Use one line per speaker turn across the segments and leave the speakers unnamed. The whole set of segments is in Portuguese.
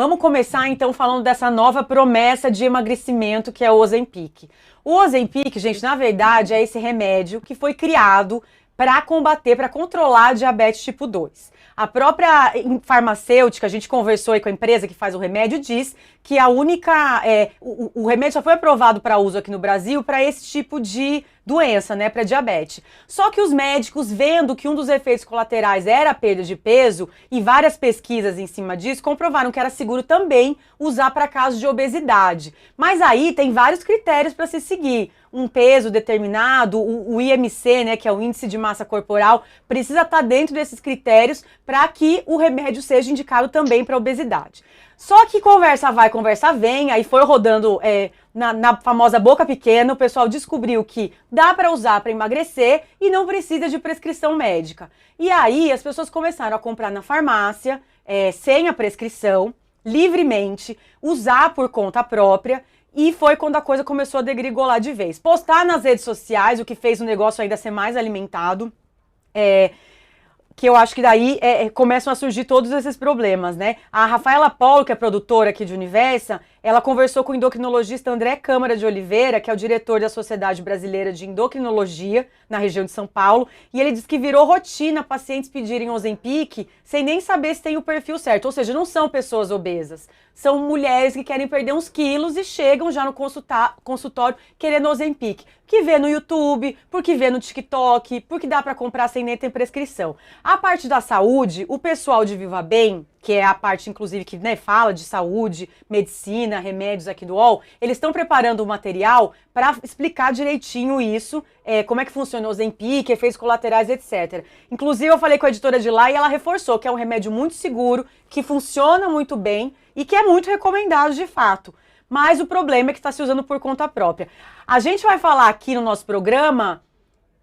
Vamos começar então falando dessa nova promessa de emagrecimento que é o Ozempic. O Ozempic, gente, na verdade é esse remédio que foi criado para combater, para controlar a diabetes tipo 2. A própria farmacêutica, a gente conversou aí com a empresa que faz o remédio, diz que a única, o remédio só foi aprovado para uso aqui no Brasil para esse tipo de doença, né, para diabetes. Só que os médicos, vendo que um dos efeitos colaterais era a perda de peso, e várias pesquisas em cima disso, comprovaram que era seguro também usar para casos de obesidade. Mas aí tem vários critérios para se seguir. Um peso determinado, o IMC, né, que é o índice de massa corporal, precisa estar dentro desses critérios para que o remédio seja indicado também para obesidade. Só que conversa vai, conversa vem, aí foi rodando na famosa boca pequena, o pessoal descobriu que dá para usar para emagrecer e não precisa de prescrição médica. E aí as pessoas começaram a comprar na farmácia, sem a prescrição, livremente, usar por conta própria. E foi quando a coisa começou a degringolar de vez. Postar nas redes sociais, o que fez o negócio ainda ser mais alimentado, que eu acho que daí começam a surgir todos esses problemas, né? A Rafaela Paulo, que é produtora aqui de Universa, ela conversou com o endocrinologista André Câmara de Oliveira, que é o diretor da Sociedade Brasileira de Endocrinologia, na região de São Paulo, e ele diz que virou rotina pacientes pedirem Ozempic sem nem saber se tem o perfil certo, ou seja, não são pessoas obesas, são mulheres que querem perder uns quilos e chegam já no consultório querendo Ozempic, que vê no YouTube, porque vê no TikTok, porque dá para comprar sem nem ter prescrição. A parte da saúde, o pessoal de Viva Bem, que é a parte, inclusive, que fala de saúde, medicina, remédios aqui do UOL, eles estão preparando o material para explicar direitinho isso, como é que funciona o Ozempic, efeitos colaterais, etc. Inclusive, eu falei com a editora de lá e ela reforçou que é um remédio muito seguro, que funciona muito bem e que é muito recomendado de fato. Mas o problema é que está se usando por conta própria. A gente vai falar aqui no nosso programa...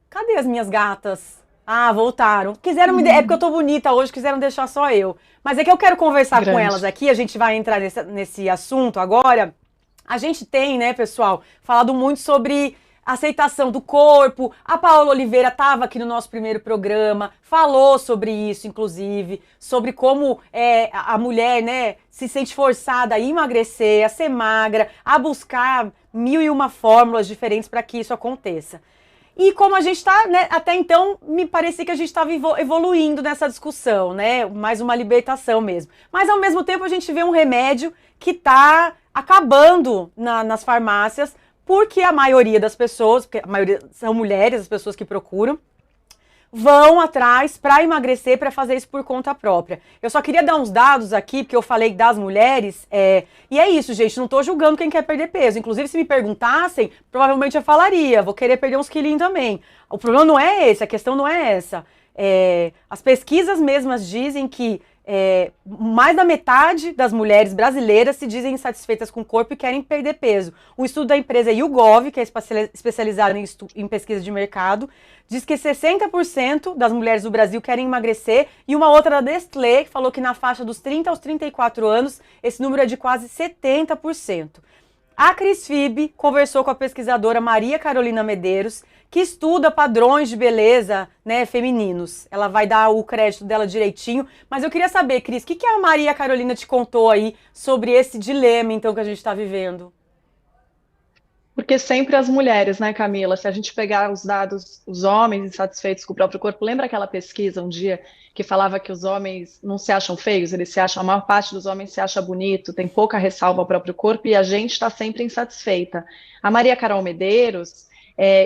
Cadê as minhas gatas? Ah, voltaram. Quiseram me... É porque eu tô bonita hoje, quiseram deixar só eu. Mas é que eu quero conversar com elas aqui, a gente vai entrar nesse assunto agora. A gente tem, né, pessoal, falado muito sobre aceitação do corpo. A Paola Oliveira estava aqui no nosso primeiro programa, falou sobre isso, inclusive, sobre como a mulher, né, se sente forçada a emagrecer, a ser magra, a buscar 1001 fórmulas diferentes para que isso aconteça. E como a gente está, né, até então, me parecia que a gente estava evoluindo nessa discussão, né, mais uma libertação mesmo. Mas, ao mesmo tempo, a gente vê um remédio que está acabando nas farmácias, porque a maioria das pessoas, porque a maioria são mulheres, as pessoas que procuram, vão atrás para emagrecer, para fazer isso por conta própria. Eu só queria dar uns dados aqui, porque eu falei das mulheres, e é isso, gente, não tô julgando quem quer perder peso. Inclusive, se me perguntassem, provavelmente eu falaria, vou querer perder uns quilinhos também. O problema não é esse, a questão não é essa. As pesquisas mesmas dizem que mais da metade das mulheres brasileiras se dizem insatisfeitas com o corpo e querem perder peso. Um estudo da empresa YouGov, que é especializada em pesquisa de mercado, diz que 60% das mulheres do Brasil querem emagrecer, e uma outra da Nestlé, que falou que na faixa dos 30 aos 34 anos, esse número é de quase 70%. A Cris Fib conversou com a pesquisadora Maria Carolina Medeiros, que estuda padrões de beleza, né, femininos. Ela vai dar o crédito dela direitinho, mas eu queria saber, Cris, o que a Maria Carolina te contou aí sobre esse dilema, então, que a gente está vivendo?
Porque sempre as mulheres, né, Camila? Se a gente pegar os dados, os homens insatisfeitos com o próprio corpo, lembra aquela pesquisa um dia que falava que os homens não se acham feios, eles se acham, a maior parte dos homens se acha bonito, tem pouca ressalva ao próprio corpo e a gente está sempre insatisfeita. A Maria Carol Medeiros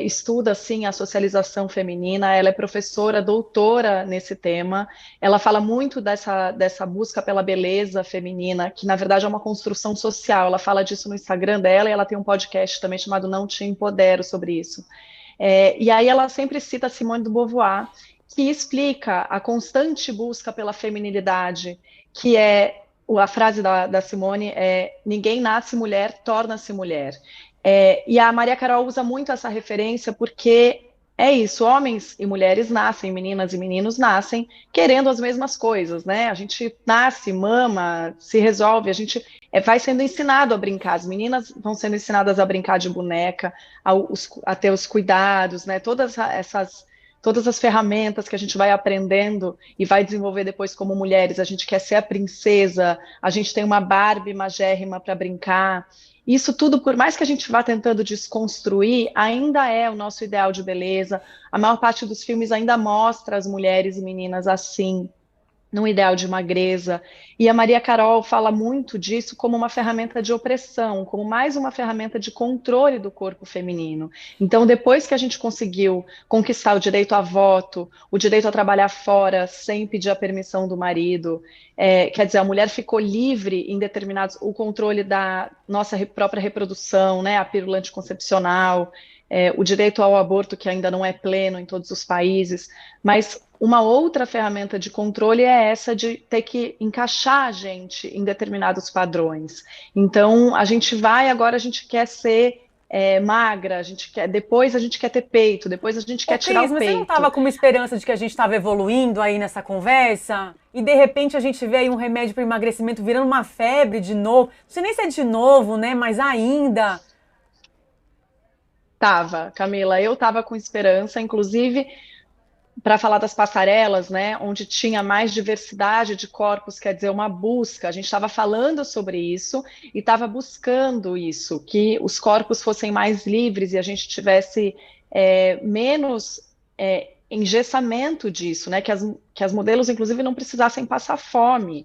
estuda, assim, a socialização feminina, ela é professora, doutora nesse tema, ela fala muito dessa busca pela beleza feminina, que na verdade é uma construção social, ela fala disso no Instagram dela e ela tem um podcast também chamado Não Te Empodero sobre isso. E aí ela sempre cita Simone de Beauvoir, que explica a constante busca pela feminilidade, que a frase da Simone ninguém nasce mulher, torna-se mulher. E a Maria Carol usa muito essa referência porque é isso, homens e mulheres nascem, meninas e meninos nascem querendo as mesmas coisas, né? A gente nasce, mama, se resolve, a gente vai sendo ensinado a brincar, as meninas vão sendo ensinadas a brincar de boneca, a ter os cuidados, né? Todas essas todas as ferramentas que a gente vai aprendendo e vai desenvolver depois como mulheres. A gente quer ser a princesa, a gente tem uma Barbie magérrima para brincar. Isso tudo, por mais que a gente vá tentando desconstruir, ainda é o nosso ideal de beleza. A maior parte dos filmes ainda mostra as mulheres e meninas assim, num ideal de magreza. E a Maria Carol fala muito disso como uma ferramenta de opressão, como mais uma ferramenta de controle do corpo feminino. Então, depois que a gente conseguiu conquistar o direito a voto, o direito a trabalhar fora sem pedir a permissão do marido, quer dizer, a mulher ficou livre em determinados, o controle da nossa própria reprodução, né, a pílula anticoncepcional, o direito ao aborto, que ainda não é pleno em todos os países, mas uma outra ferramenta de controle é essa de ter que encaixar a gente em determinados padrões. Então, a gente vai, agora a gente quer ser magra, depois a gente quer ter peito, depois a gente
Ô,
quer tirar
Cris,
o
mas você não
peito.
estava com uma esperança de que a gente estava evoluindo aí nessa conversa? E de repente a gente vê aí um remédio para emagrecimento virando uma febre de novo. Não sei nem se é de novo, né? Mas ainda.
Tava, Camila, eu tava com esperança, inclusive para falar das passarelas, né, onde tinha mais diversidade de corpos, quer dizer, uma busca. A gente estava falando sobre isso e estava buscando isso, que os corpos fossem mais livres e a gente tivesse menos engessamento disso, né, que as modelos, inclusive, não precisassem passar fome.